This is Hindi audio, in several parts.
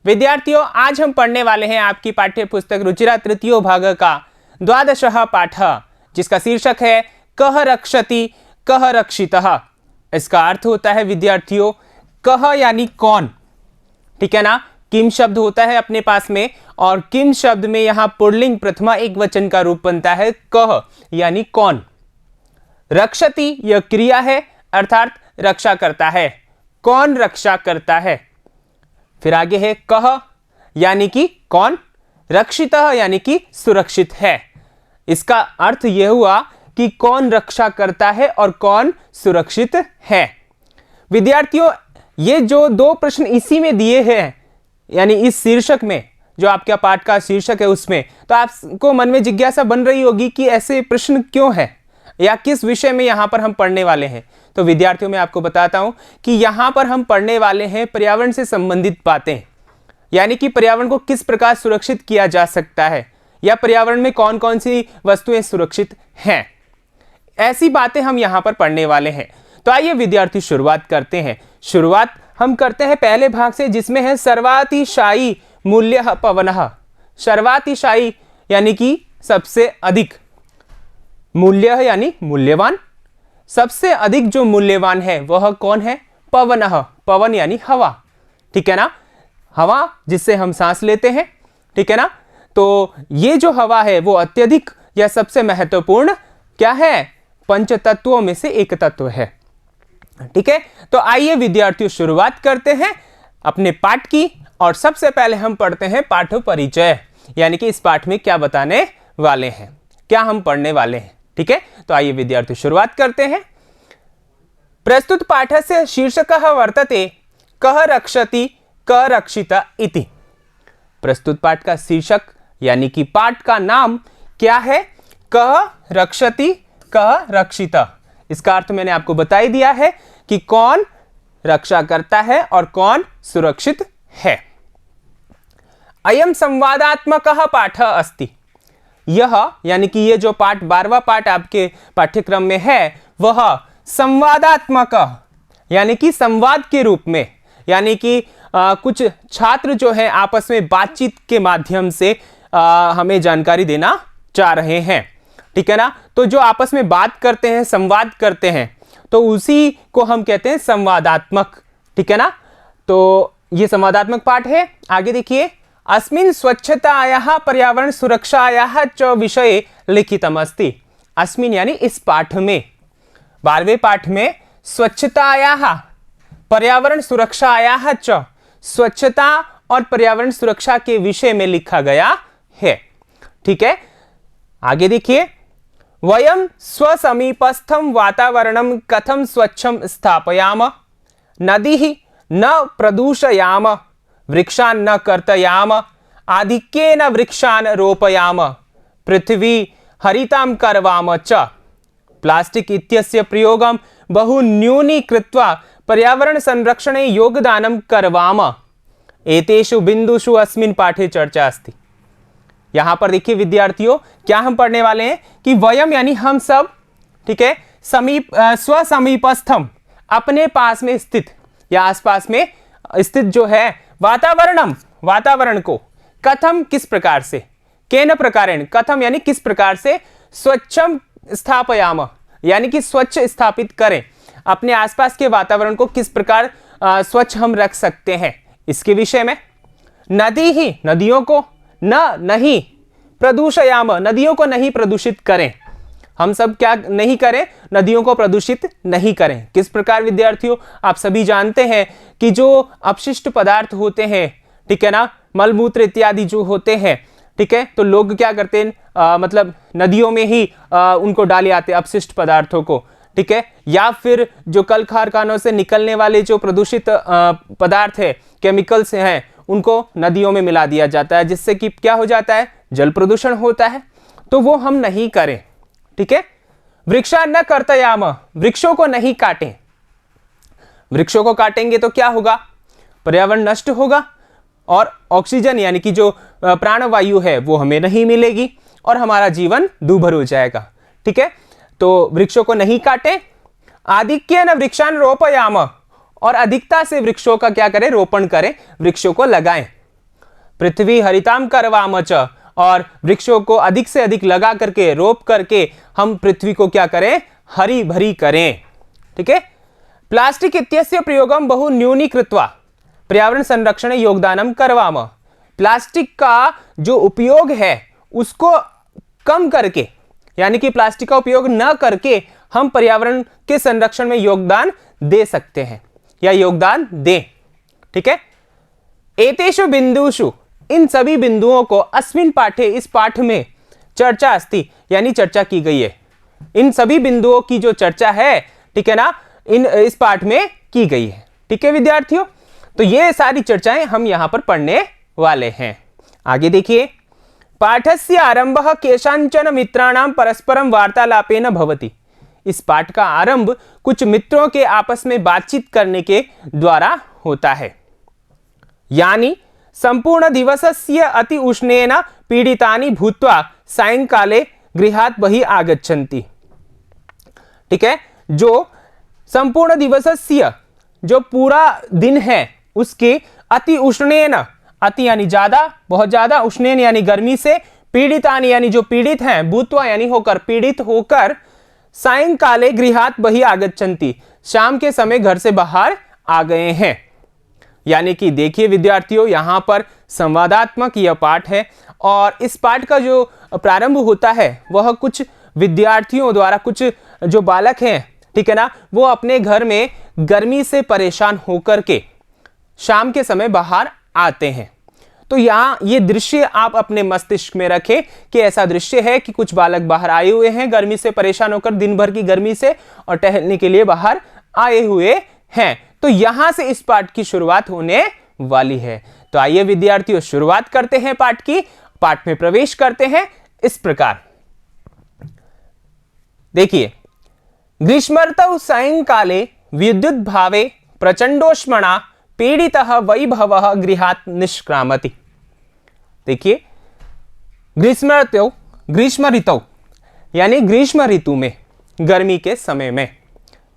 विद्यार्थियों, आज हम पढ़ने वाले हैं आपकी पाठ्य पुस्तक रुचिरा तृतीयो भाग का 12वां पाठ, जिसका शीर्षक है कह रक्षति कह रक्षितः। इसका अर्थ होता है विद्यार्थियों, कह यानी कौन, ठीक है ना। किम शब्द होता है अपने पास में, और किम शब्द में यहां पुल्लिंग प्रथमा एक वचन का रूप बनता है कह यानी कौन। रक्षति यह क्रिया है, अर्थात रक्षा करता है। कौन रक्षा करता है। फिर आगे है कह यानी कि कौन, रक्षितः यानी कि सुरक्षित है। इसका अर्थ यह हुआ कि कौन रक्षा करता है और कौन सुरक्षित है। विद्यार्थियों, ये जो दो प्रश्न इसी में दिए हैं, यानी इस शीर्षक में, जो आपका पाठ का शीर्षक है उसमें, तो आपको मन में जिज्ञासा बन रही होगी कि ऐसे प्रश्न क्यों है या किस विषय में यहां पर हम पढ़ने वाले हैं। तो विद्यार्थियों, मैं आपको बताता हूं कि यहां पर हम पढ़ने वाले हैं पर्यावरण से संबंधित बातें, यानी कि पर्यावरण को किस प्रकार सुरक्षित किया जा सकता है या पर्यावरण में कौन कौन सी वस्तुएं सुरक्षित हैं, ऐसी बातें हम यहां पर पढ़ने वाले हैं। तो आइए विद्यार्थी शुरुआत करते हैं। शुरुआत हम करते हैं पहले भाग से, जिसमें है सर्वातिशायी मूल्यः पवनः। सर्वातिशायी यानी कि सबसे अधिक, मूल्य यानी मूल्यवान, सबसे अधिक जो मूल्यवान है वह कौन है। पवनः, पवन यानी हवा, ठीक है ना, हवा जिससे हम सांस लेते हैं, ठीक है ना। तो ये जो हवा है वो अत्यधिक या सबसे महत्वपूर्ण क्या है, पंच तत्वों में से एक तत्व है, ठीक है। तो आइए विद्यार्थियों शुरुआत करते हैं अपने पाठ की, और सबसे पहले हम पढ़ते हैं पाठ परिचय, यानी कि इस पाठ में क्या बताने वाले हैं, क्या हम पढ़ने वाले हैं, ठीक है। तो आइए विद्यार्थी शुरुआत करते हैं। प्रस्तुत पाठस्य शीर्षकः वर्तते कह रक्षति कह रक्षित इति। प्रस्तुत पाठ का शीर्षक यानी कि पाठ का नाम क्या है, कह रक्षति कह रक्षित। इसका अर्थ मैंने आपको बता ही दिया है कि कौन रक्षा करता है और कौन सुरक्षित है। अयम संवादात्मकः पाठः अस्ति। यह यानी कि ये जो पाठ 12वां पाठ आपके पाठ्यक्रम में है वह संवादात्मक यानी कि संवाद के रूप में, यानी कि कुछ छात्र जो है आपस में बातचीत के माध्यम से हमें जानकारी देना चाह रहे हैं, ठीक है ना। तो जो आपस में बात करते हैं, संवाद करते हैं, तो उसी को हम कहते हैं संवादात्मक, ठीक है ना। तो ये संवादात्मक पाठ है। आगे देखिए, अस्मिन् स्वच्छतायाः पर्यावरण सुरक्षायाः च विषये लिखितमस्ति। अस्मिन् यानी इस पाठ में, 12वें पाठ में स्वच्छतायाः पर्यावरण सुरक्षायाः च, स्वच्छता और पर्यावरण सुरक्षा के विषय में लिखा गया है, ठीक है। आगे देखिए, वयम स्वसमीपस्थं वातावरणं कथं स्वच्छं स्थापयाम, नदीः न प्रदूषयाम, वृक्षान् न कर्तयाम, आधिक्येन वृक्षान् रोपयाम, पृथ्वी हरितां करवाम च, प्लास्टिक इत्यस्य प्रयोगं बहु न्यूनीकृत्वा पर्यावरण संरक्षणे योगदानं करवाम। एतेषु बिंदुषु अस्मिन् पाठे चर्चा अस्ति। यहां पर देखिए विद्यार्थियों, क्या हम पढ़ने वाले हैं कि वयम यानी हम सब, ठीक है, स्वसमीपस्थम अपने पास में स्थित या आसपास में स्थित जो है, वातावरणम वातावरण को, कथम किस प्रकार से, केन प्रकारेण, कथम यानी किस प्रकार से, स्वच्छम स्थापयाम यानी कि स्वच्छ स्थापित करें, अपने आसपास के वातावरण को किस प्रकार स्वच्छ हम रख सकते हैं, इसके विषय में। नदी ही, नदियों को, नहीं प्रदूषयाम, नदियों को नहीं प्रदूषित करें। हम सब क्या नहीं करें, नदियों को प्रदूषित नहीं करें। किस प्रकार विद्यार्थियों, आप सभी जानते हैं कि जो अपशिष्ट पदार्थ होते हैं, ठीक है ना, मलमूत्र इत्यादि जो होते हैं, ठीक है, तो लोग क्या करते हैं, मतलब नदियों में ही उनको डाले आते अपशिष्ट पदार्थों को, ठीक है, या फिर जो कल कारखानों से निकलने वाले जो प्रदूषित पदार्थ है, केमिकल्स हैं, उनको नदियों में मिला दिया जाता है, जिससे कि क्या हो जाता है, जल प्रदूषण होता है। तो वो हम नहीं करें, ठीक है। वृक्षा न कर्तयाम, वृक्षों को नहीं काटें। वृक्षों को काटेंगे तो क्या होगा, पर्यावरण नष्ट होगा और ऑक्सीजन यानी कि जो प्राणवायु है वो हमें नहीं मिलेगी और हमारा जीवन दूभर हो जाएगा, ठीक है। तो वृक्षों को नहीं काटें। आधिक्येन वृक्षान् रोपयाम, और अधिकता से वृक्षों का क्या करें, रोपण करें, वृक्षों को लगाएं, पृथ्वी हरिताम करवाम च, और वृक्षों को अधिक से अधिक लगा करके, रोप करके हम पृथ्वी को क्या करें, हरी भरी करें। ठीक है। प्लास्टिक इत्यस्य प्रयोगम बहु न्यूनी कृत्वा पर्यावरण संरक्षणे योगदानम करवाम। प्लास्टिक का जो उपयोग है उसको कम करके, यानी कि प्लास्टिक का उपयोग न करके हम पर्यावरण के संरक्षण में योगदान दे सकते हैं या योगदान दें। ठीक है। एतेषु बिंदुषु, इन सभी बिंदुओं को अस्मिन् पाठे, इस पाठ में चर्चा अस्ति, यानी चर्चा की गई है। इन सभी बिंदुओं की जो चर्चा है, ठीक है ना, इस पाठ में की गई है। ठीक है विद्यार्थियों, तो ये सारी चर्चाएं हम यहां पर पढ़ने वाले हैं। आगे देखिए, पाठस्य आरंभः केषांचन मित्राणां परस्परं वार्तालापेन भवति। इस पाठ का आरंभ कुछ मित्रों के आपस में बातचीत करने के द्वारा होता है। यानी संपूर्ण दिवसस्य अति उष्णेन पीड़ितानि भूत्वा सायंकाले गृहात् बहिः आगच्छन्ति। ठीक है। जो संपूर्ण दिवसस्य, जो पूरा दिन है उसके अति उष्णेन, अति यानी ज्यादा, बहुत ज्यादा, उष्णेन यानी गर्मी से, पीड़ितानि यानी जो पीड़ित हैं, भूत्वा यानी होकर, पीड़ित होकर, सायंकाले गृहात् बहिः आगच्छन्ति, शाम के समय घर से बाहर आ गए हैं। यानी कि देखिए विद्यार्थियों, यहां पर संवादात्मक यह पाठ है और इस पाठ का जो प्रारंभ होता है वह कुछ विद्यार्थियों द्वारा, कुछ जो बालक हैं, ठीक है ना, वो अपने घर में गर्मी से परेशान होकर के शाम के समय बाहर आते हैं। तो यहाँ ये दृश्य आप अपने मस्तिष्क में रखें कि ऐसा दृश्य है कि कुछ बालक बाहर आए हुए हैं गर्मी से परेशान होकर, दिन भर की गर्मी से, और टहलने के लिए बाहर आए हुए हैं। तो यहां से इस पाठ की शुरुआत होने वाली है। तो आइए विद्यार्थियों, शुरुआत करते हैं पाठ की, पाठ में प्रवेश करते हैं इस प्रकार। देखिए, ग्रीष्मर्तौ सायंकाले विद्युत भावे प्रचंडोष्मणा पीड़ितः वैभवः गृहात् निष्क्रामति। देखिए, ग्रीष्म ऋतु यानी ग्रीष्म ऋतु में, गर्मी के समय में,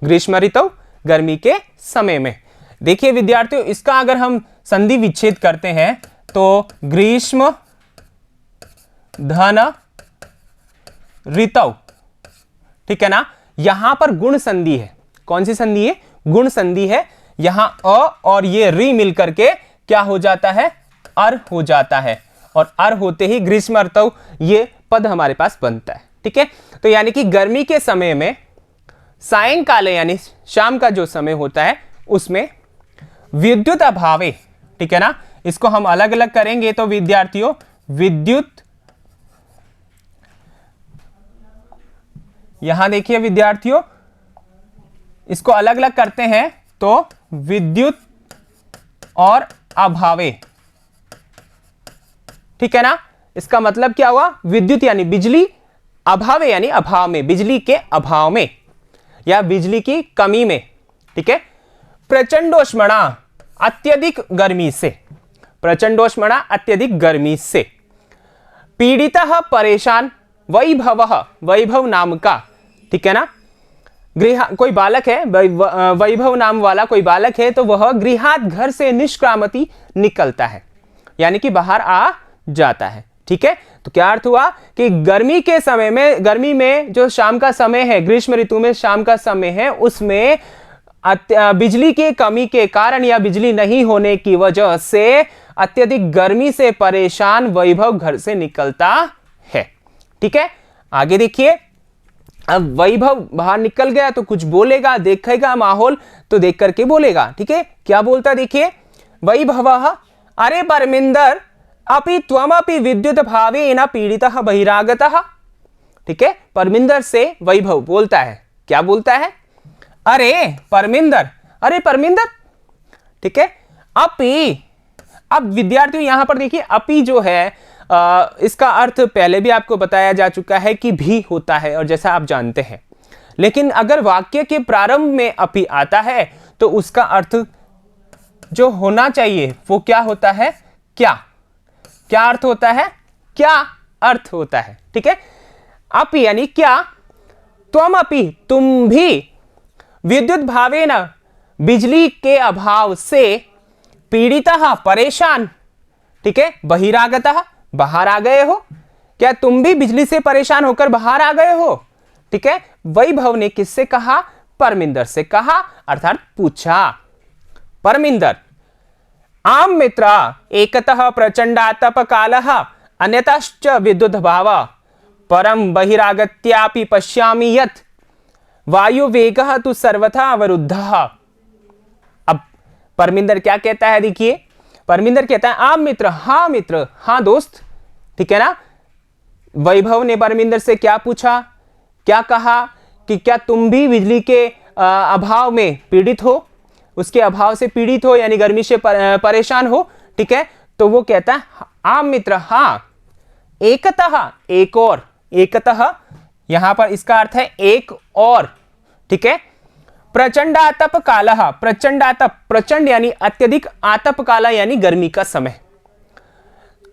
ग्रीष्म ऋतु गर्मी के समय में। देखिए विद्यार्थियों, इसका अगर हम संधि विच्छेद करते हैं तो ग्रीष्म धन ऋतु, ठीक है ना, यहां पर गुण संधि है। कौन सी संधि है? गुण संधि है। यहां अ और ये री मिलकर के क्या हो जाता है? अर हो जाता है, और अर होते ही ग्रीष्म ऋतु ये पद हमारे पास बनता है। ठीक है। तो यानी कि गर्मी के समय में सायंकाले यानी शाम का जो समय होता है उसमें विद्युत अभावे, ठीक है ना, इसको हम अलग अलग करेंगे तो विद्यार्थियों, विद्युत, यहां देखिए विद्यार्थियों, इसको अलग अलग करते हैं तो विद्युत और अभावे, ठीक है ना। इसका मतलब क्या हुआ? विद्युत यानी बिजली, अभावे यानी अभाव में, बिजली के अभाव में या बिजली की कमी में। ठीक है। प्रचंडोष्मणा, अत्यधिक गर्मी से, प्रचंडोष्मणा अत्यधिक गर्मी से, पीड़ितः परेशान, वैभवः, वैभव नाम का, ठीक है ना, गृह, कोई बालक है, वैभव नाम वाला कोई बालक है, तो वह गृहात्, घर से, निष्क्रामति निकलता है, यानी कि बाहर आ जाता है। ठीक है। तो क्या अर्थ हुआ कि गर्मी के समय में, गर्मी में जो शाम का समय है, ग्रीष्म ऋतु में शाम का समय है, उसमें बिजली की कमी के कारण या बिजली नहीं होने की वजह से अत्यधिक गर्मी से परेशान वैभव घर से निकलता है। ठीक है। आगे देखिए, अब वैभव बाहर निकल गया तो कुछ बोलेगा, देखेगा माहौल तो देख करके बोलेगा। ठीक है। क्या बोलता देखिए, वैभवः, अरे परमिंदर, अपि त्वमपि विद्युत भावेन पीड़ितः बहिरागतः। ठीक है। परमिंदर से वैभव बोलता है, क्या बोलता है? अरे परमिंदर, अरे परमिंदर, ठीक है। अपि, अब विद्यार्थियों यहां पर देखिए, अपि जो है इसका अर्थ पहले भी आपको बताया जा चुका है कि भी होता है, और जैसा आप जानते हैं, लेकिन अगर वाक्य के प्रारंभ में अपि आता है तो उसका अर्थ जो होना चाहिए वो क्या होता है? क्या, क्या अर्थ होता है? क्या अर्थ होता है। ठीक है। अपि यानी क्या, त्वम अपि, तुम भी, विद्युत भावेन, बिजली के अभाव से, पीड़ितः, परेशान, ठीक है, बहिरागतः, बाहर आ गए हो। क्या तुम भी बिजली से परेशान होकर बाहर आ गए हो? ठीक है, वैभव ने किससे कहा? परमिंदर से कहा, अर्थात पूछा। परमिंदर, आम मित्र, एकतः प्रचंडातप कालः अन्यतश्च विद्युत भाव, परम बहिरागत्यापि पश्यामि यत् वायु वेगः तु सर्वथा अवरुद्धः। अब परमिंदर क्या कहता है, देखिए परमिंदर कहता है आम मित्र, हाँ दोस्त, ठीक है ना। वैभव ने परमिंदर से क्या पूछा, क्या कहा कि क्या तुम भी बिजली के अभाव में पीड़ित हो, उसके अभाव से पीड़ित हो, यानी गर्मी से परेशान हो, ठीक है। तो वो कहता है आम मित्र, हाँ। एकतः, एक और, एकतः यहां पर इसका अर्थ है एक और, ठीक है। प्रचंडातप कालः, प्रचंडातप, प्रचंड यानी अत्यधिक, आतप काला यानी गर्मी का समय,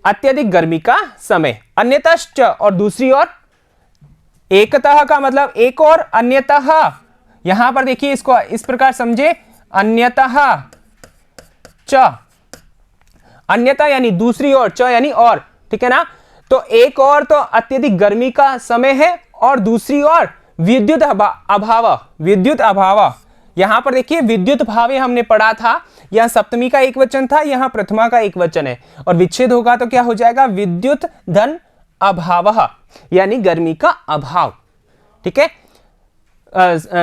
अत्यधिक गर्मी का समय। अन्यतश्च, और दूसरी ओर। एकतः का मतलब एक और, अन्यतः यहां पर देखिए इसको इस प्रकार समझे, अन्यतः च, अन्यतः यानी दूसरी ओर, च यानी और, ठीक है ना। तो एक और तो अत्यधिक गर्मी का समय है, और दूसरी ओर विद्युत अभाव, विद्युत अभाव। यहां पर देखिए विद्युत भावे हमने पढ़ा था, यहां सप्तमी का एक वचन था, यहां प्रथमा का एक वचन है, और विच्छेद होगा तो क्या हो जाएगा? विद्युत धन अभाव, यानी गर्मी का अभाव, ठीक है।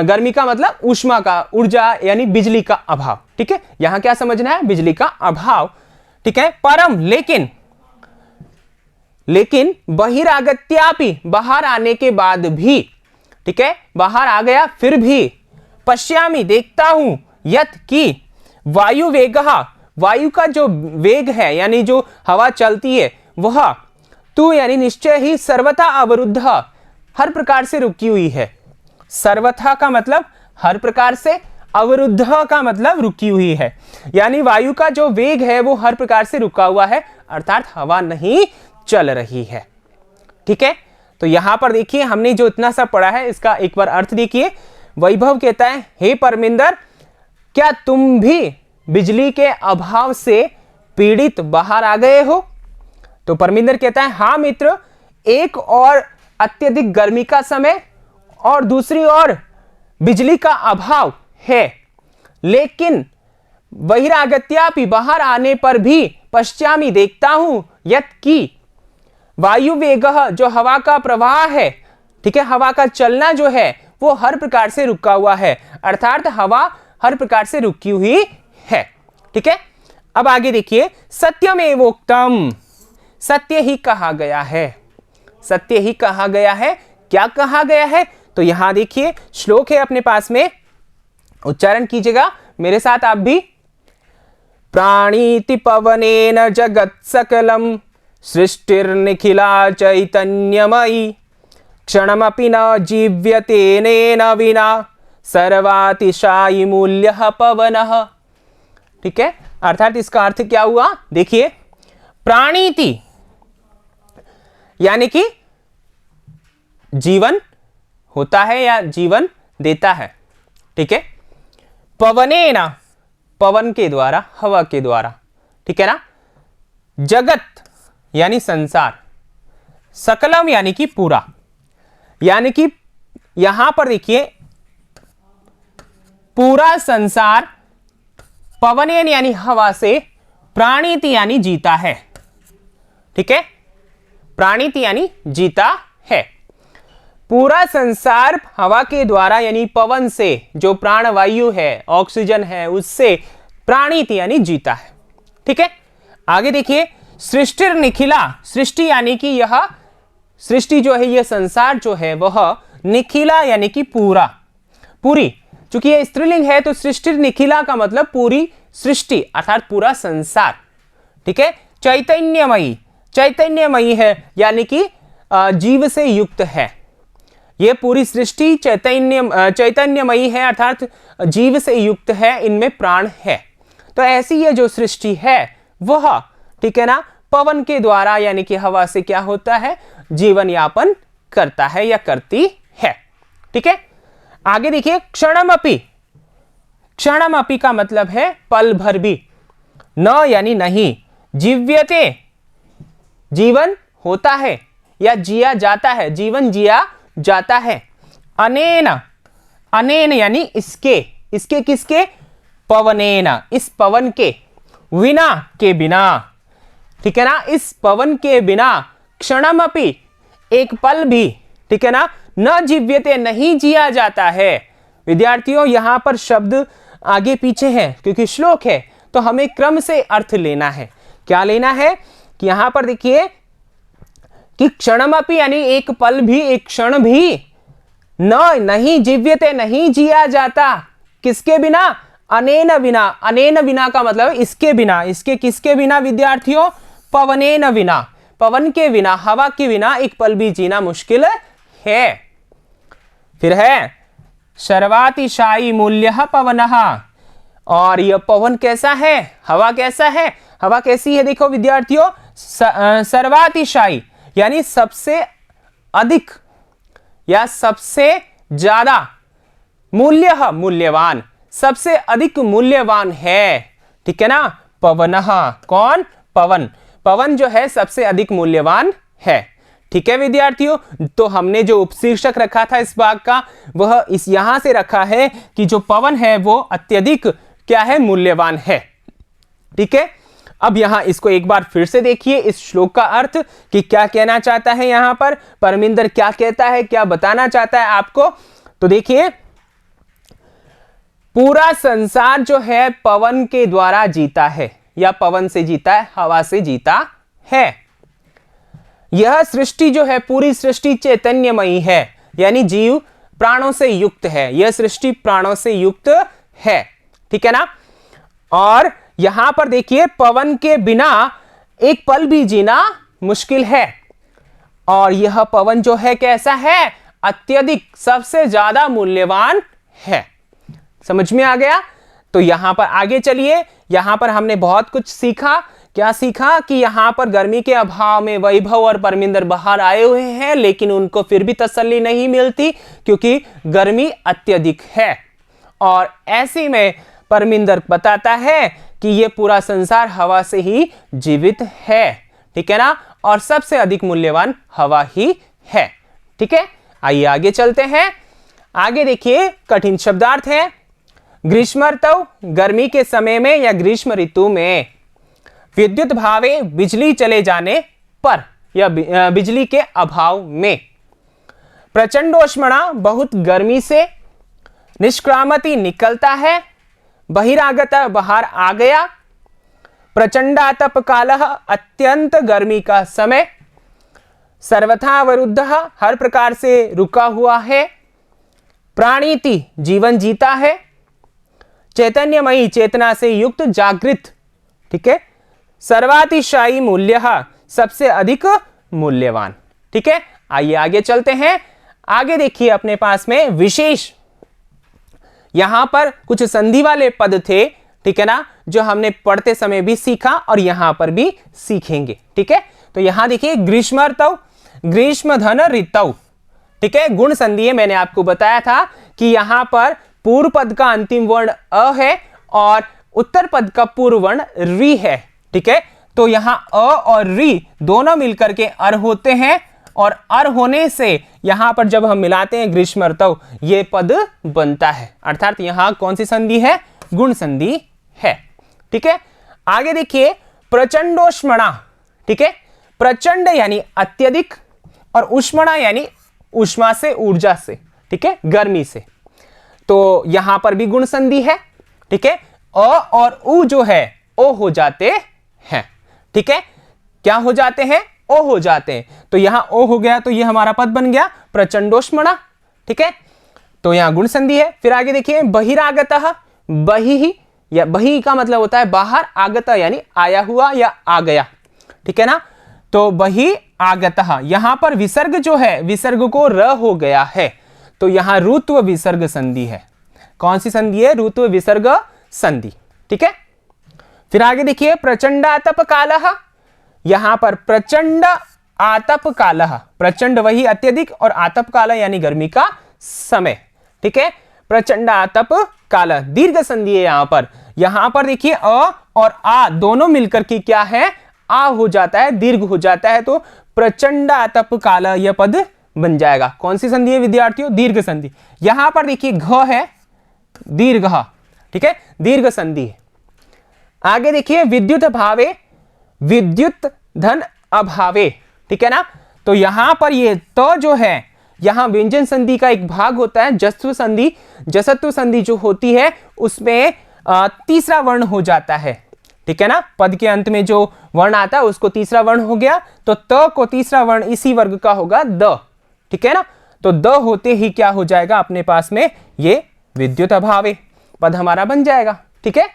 गर्मी का मतलब ऊष्मा का, ऊर्जा यानी बिजली का अभाव, ठीक है। यहां क्या समझना है? बिजली का अभाव, ठीक है। परम, लेकिन बहिरागत्यापि, बाहर आने के बाद भी, ठीक है, बाहर आ गया फिर भी, पश्यामि देखता हूं, यत् की वायु वेगः, वायु का जो वेग है यानी जो हवा चलती है वह तू यानी निश्चय ही सर्वथा अवरुद्ध, हर प्रकार से रुकी हुई है। सर्वथा का मतलब हर प्रकार से, अवरुद्ध का मतलब रुकी हुई है, यानी वायु का जो वेग है वो हर प्रकार से रुका हुआ है, अर्थात हवा नहीं चल रही है, ठीक है। तो यहां पर देखिए हमने जो इतना सा पढ़ा है इसका एक बार अर्थ देखिए। वैभव कहता है हे परमिंदर, क्या तुम भी बिजली के अभाव से पीड़ित बाहर आ गए हो? तो परमिंदर कहता है हाँ मित्र, एक और अत्यधिक गर्मी का समय और दूसरी ओर बिजली का अभाव है, लेकिन बहिरागत्यापि, बाहर आने पर भी, पश्चामी देखता हूं, यत् की वायु वेगः, जो हवा का प्रवाह है, ठीक है, हवा का चलना जो है वो हर प्रकार से रुका हुआ है, अर्थात हवा हर प्रकार से रुकी हुई है, ठीक है। अब आगे देखिए, सत्यमेवोक्तम, सत्य ही कहा गया है, सत्य ही कहा गया है। क्या कहा गया है? तो यहां देखिए श्लोक है अपने पास में, उच्चारण कीजिएगा मेरे साथ आप भी। प्राणीति पवनेन जगत् सकलम सृष्टिर्निखिला चैतन्यमयी, क्षणमपि न जीव्यतेनेन विना सर्वातिशायी मूल्यः पवनः, ठीक है। अर्थात इसका अर्थ क्या हुआ? देखिए, प्राणीति यानी कि जीवन होता है या जीवन देता है, ठीक है। पवनेन, पवन के द्वारा, हवा के द्वारा, ठीक है ना। जगत यानी संसार, सकलम यानी कि पूरा, यानी कि यहां पर देखिए पूरा संसार पवनेन यानी हवा से, प्राणीति यानी जीता है, ठीक है। प्राणीति यानी जीता है। पूरा संसार हवा के द्वारा यानी पवन से, जो प्राणवायु है, ऑक्सीजन है, उससे प्राणीति यानी जीता है, ठीक है। आगे देखिए, सृष्टिर निखिला, सृष्टि यानी कि यह सृष्टि जो है, यह संसार जो है वह निखिला यानी कि पूरा, पूरी, चूंकि यह स्त्रीलिंग है तो सृष्टि निखिला का मतलब पूरी सृष्टि अर्थात पूरा संसार, ठीक है। चैतन्यमयी, चैतन्यमयी है यानी कि जीव से युक्त है, यह पूरी सृष्टि चैतन्यमयी है अर्थात जीव से युक्त है, इनमें प्राण है। तो ऐसी ये जो सृष्टि है वह, ठीक है ना, पवन के द्वारा यानी कि हवा से क्या होता है? जीवन यापन करता है या करती है, ठीक है। आगे देखिए, क्षणमपि, क्षणमपि का मतलब है पल भर भी, न यानी नहीं, जीव्यते जीवन होता है या जिया जाता है, जीवन जिया जाता है। अनेन, अनेन यानी इसके, इसके किसके? पवनेन, इस पवन के, विना के बिना, ठीक है ना, इस पवन के बिना, क्षणमपि एक पल भी, ठीक है ना, न जीव्यते नहीं जिया जाता है। विद्यार्थियों यहां पर शब्द आगे पीछे है क्योंकि श्लोक है, तो हमें क्रम से अर्थ लेना है। क्या लेना है कि यहां पर देखिए कि क्षणमपि यानी एक पल भी, एक क्षण भी, नहीं जीव्यते नहीं जिया जाता, किसके बिना? अनेन बिना। अनेन बिना का मतलब इसके बिना, इसके किसके बिना विद्यार्थियों? पवनेन बिना, पवन के बिना, हवा के बिना एक पल भी जीना मुश्किल है। फिर है सर्वातिशायी मूल्यः पवनः, और यह पवन कैसा है? हवा कैसा है? हवा कैसी है? देखो विद्यार्थियों, सर्वातिशायी यानी सबसे अधिक या सबसे ज्यादा, मूल्यः मूल्यवान, सबसे अधिक मूल्यवान है, ठीक है ना, पवनः। कौन? पवन। पवन जो है सबसे अधिक मूल्यवान है, ठीक है विद्यार्थियों। तो हमने जो उपशीर्षक रखा था इस भाग का, वह इस यहां से रखा है कि जो पवन है वो अत्यधिक क्या है? मूल्यवान है, ठीक है। अब यहां इसको एक बार फिर से देखिए, इस श्लोक का अर्थ कि क्या कहना चाहता है यहां पर परमिंदर, क्या कहता है, क्या बताना चाहता है आपको। तो देखिए, पूरा संसार जो है पवन के द्वारा जीता है, या पवन से जीता है, हवा से जीता है। यह सृष्टि जो है, पूरी सृष्टि चैतन्यमयी है, यानी जीव प्राणों से युक्त है, यह सृष्टि प्राणों से युक्त है, ठीक है ना। और यहां पर देखिए, पवन के बिना एक पल भी जीना मुश्किल है, और यह पवन जो है कैसा है? अत्यधिक, सबसे ज्यादा मूल्यवान है। समझ में आ गया? तो यहां पर आगे चलिए, यहां पर हमने बहुत कुछ सीखा। क्या सीखा? कि यहां पर गर्मी के अभाव में वैभव और परमिंदर बाहर आए हुए हैं, लेकिन उनको फिर भी तसल्ली नहीं मिलती क्योंकि गर्मी अत्यधिक है। और ऐसे में परमिंदर बताता है कि यह पूरा संसार हवा से ही जीवित है, ठीक है ना, और सबसे अधिक मूल्यवान हवा ही है, ठीक है। आइए आगे चलते हैं। आगे देखिए, कठिन शब्दार्थ है। ग्रीष्म ऋतु, गर्मी के समय में या ग्रीष्म ऋतु में, विद्युत भावे बिजली चले जाने पर या बिजली के अभाव में, प्रचंडोष्मणा बहुत गर्मी से, निष्क्रामति निकलता है, बहिरागत बाहर आ गया, प्रचंडातप कालः अत्यंत गर्मी का समय, सर्वथा अवरुद्धः हर प्रकार से रुका हुआ है, प्राणीति जीवन जीता है, चैतन्यमयी चेतना से युक्त जागृत, ठीक है, सर्वातिशायी मूल्यः सबसे अधिक मूल्यवान, ठीक है। आइए आगे चलते हैं। आगे देखिए अपने पास में विशेष, यहां पर कुछ संधि वाले पद थे, ठीक है ना, जो हमने पढ़ते समय भी सीखा और यहां पर भी सीखेंगे, ठीक है। तो यहां देखिए, ग्रीष्म ऋतु, ग्रीष्म धन ऋतु, ठीक है, गुण संधि है। मैंने आपको बताया था कि यहां पर पूर्व पद का अंतिम वर्ण अ है और उत्तर पद का पूर्व वर्ण री है, ठीक है। तो यहां अ और री दोनों मिलकर के अर होते हैं, और अर होने से यहां पर जब हम मिलाते हैं ग्रीष्म ऋतु, ये पद बनता है, अर्थात यहां कौन सी संधि है? गुण संधि है, ठीक है। आगे देखिए, प्रचंडोष्मणा, ठीक है, प्रचंड यानी अत्यधिक और उष्मणा यानी उष्मा से, ऊर्जा से, ठीक है, गर्मी से। तो यहां पर भी गुण संधि है, ठीक है। अ और उ जो है ओ हो जाते हैं, ठीक है, क्या हो जाते हैं? ओ हो जाते हैं। तो यहां ओ हो गया, तो यह हमारा पद बन गया प्रचंडोष्मणा, ठीक है। तो यहां गुण संधि है। फिर आगे देखिए, बहिरागतः, बहि या बहि का मतलब होता है बाहर, आगत यानी आया हुआ या आ गया, ठीक है ना। तो बहि आगतः, यहां पर विसर्ग जो है, विसर्ग को र हो गया है, तो यहां ऋत्व विसर्ग संधि है। कौन सी संधि है? ऋत्व विसर्ग संधि, ठीक है। फिर आगे देखिए, प्रचंडातप कालः, यहां पर प्रचंड आतप कालः, प्रचंड वही अत्यधिक और आतप काल यानी गर्मी का समय, ठीक है। प्रचंड आतप काल दीर्घ संधि है यहां पर। यहां पर देखिए अ और आ दोनों मिलकर के क्या है, आ हो जाता है, दीर्घ हो जाता है, तो प्रचंड आतप काल यह पद बन जाएगा। कौन सी संधि है विद्यार्थियों, दीर्घ संधि। यहां पर देखिए घ है, दीर्घ, ठीक है, दीर्घ संधि है। आगे देखिए विद्युत भावे, विद्युत धन अभावे, ठीक है ना। तो यहां पर ये तो जो है, यहां व्यंजन संधि का एक भाग होता है जस्व संधि। जसत्व संधि जो होती है उसमें तीसरा वर्ण हो जाता है, ठीक है ना। पद के अंत में जो वर्ण आता है उसको तीसरा वर्ण हो गया, तो त को तीसरा वर्ण इसी वर्ग का होगा द, ठीक है ना। तो द होते ही क्या हो जाएगा अपने पास में, ये विद्युत अभावे पद हमारा बन जाएगा, ठीक है।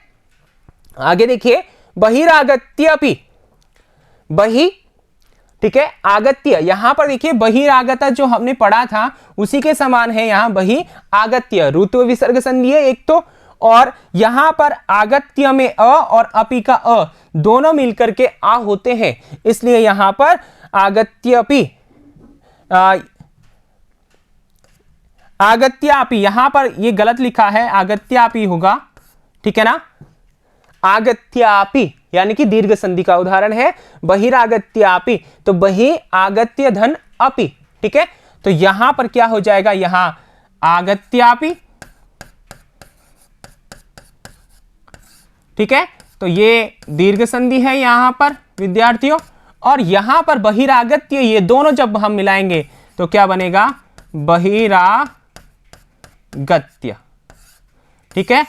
आगे देखिए बहिरागत्यपि, बहि, ठीक है, आगत्य। यहां पर देखिए बहिरागत जो हमने पढ़ा था उसी के समान है यहां बहि आगत्य, ऋत्व विसर्ग संधि है एक तो, और यहां पर आगत्य में अ और अपि का अ दोनों मिलकर के आ होते हैं, इसलिए यहां पर आगत्यपि, आगत्यापि, यहां पर ये गलत लिखा है, आगत्यापि होगा, ठीक है ना। आगत्यापि यानी कि दीर्घ संधि का उदाहरण है बहिरागत्यापि, तो बहि आगत्य धन अपि, ठीक है। तो यहां पर क्या हो जाएगा, यहां आगत्यापि, ठीक है। तो ये दीर्घ संधि है यहां पर विद्यार्थियों, और यहां पर बहिरागत्य, ये दोनों जब हम मिलाएंगे तो क्या बनेगा, बहिरागत्य, ठीक है।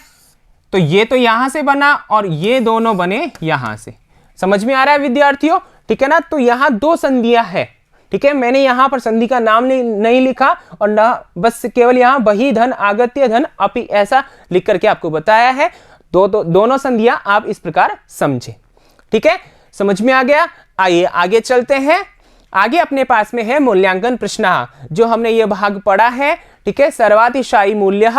तो ये तो यहां से बना और ये दोनों बने यहां से, समझ में आ रहा है विद्यार्थियों, ठीक है ना। तो यहां दो संधियां है, ठीक है। मैंने यहां पर संधि का नाम नहीं लिखा और ना, बस केवल यहां बहि धन आगत्य धन अपि ऐसा लिख करके आपको बताया है। दोनों संधियां आप इस प्रकार समझे, ठीक है, समझ में आ गया। आइए आगे चलते हैं। आगे अपने पास में है मूल्यांकन प्रश्न, जो हमने ये भाग पढ़ा है, ठीक है। सर्वातिशायी मूल्य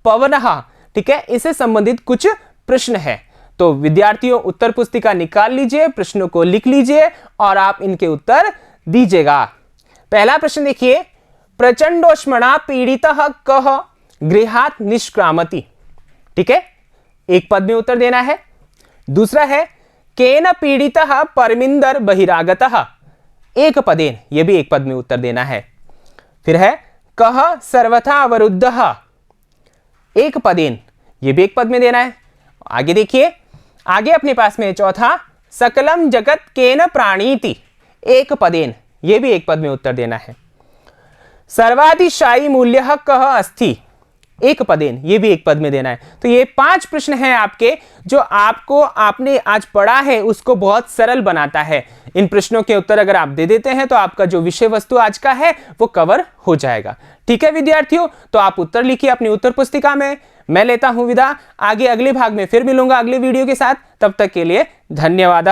पवनः, ठीक है, इससे संबंधित कुछ प्रश्न है। तो विद्यार्थियों उत्तर पुस्तिका निकाल लीजिए, प्रश्नों को लिख लीजिए और आप इनके उत्तर दीजिएगा। पहला प्रश्न देखिए, प्रचंडोष्मणा पीड़ितः कः गृहात् निष्क्रामति, ठीक है, एक पद में उत्तर देना है। दूसरा है केन पीड़ितः परमिंदर बहिरागतः, एक पदेन, यह भी एक पद में उत्तर देना है। फिर है कः सर्वथा अवरुद्धः, एक पदेन, ये भी एक पद में देना है। आगे देखिए, आगे अपने पास में चौथा सकलम जगत केन प्राणीति, एक पदेन, ये भी एक पद में उत्तर देना है। सर्वातिशायी मूल्य कः अस्ति, एक पदेन, ये भी एक पद में देना है। तो ये 5 प्रश्न हैं आपके, जो आपने आज पढ़ा है उसको बहुत सरल बनाता है। इन प्रश्नों के उत्तर अगर आप दे देते हैं तो आपका जो विषय वस्तु आज का है वो कवर हो जाएगा, ठीक है विद्यार्थियों। तो आप उत्तर लिखिए अपनी उत्तर पुस्तिका में। मैं लेता हूं विदा, आगे अगले भाग में फिर मिलूंगा अगले वीडियो के साथ, तब तक के लिए धन्यवाद।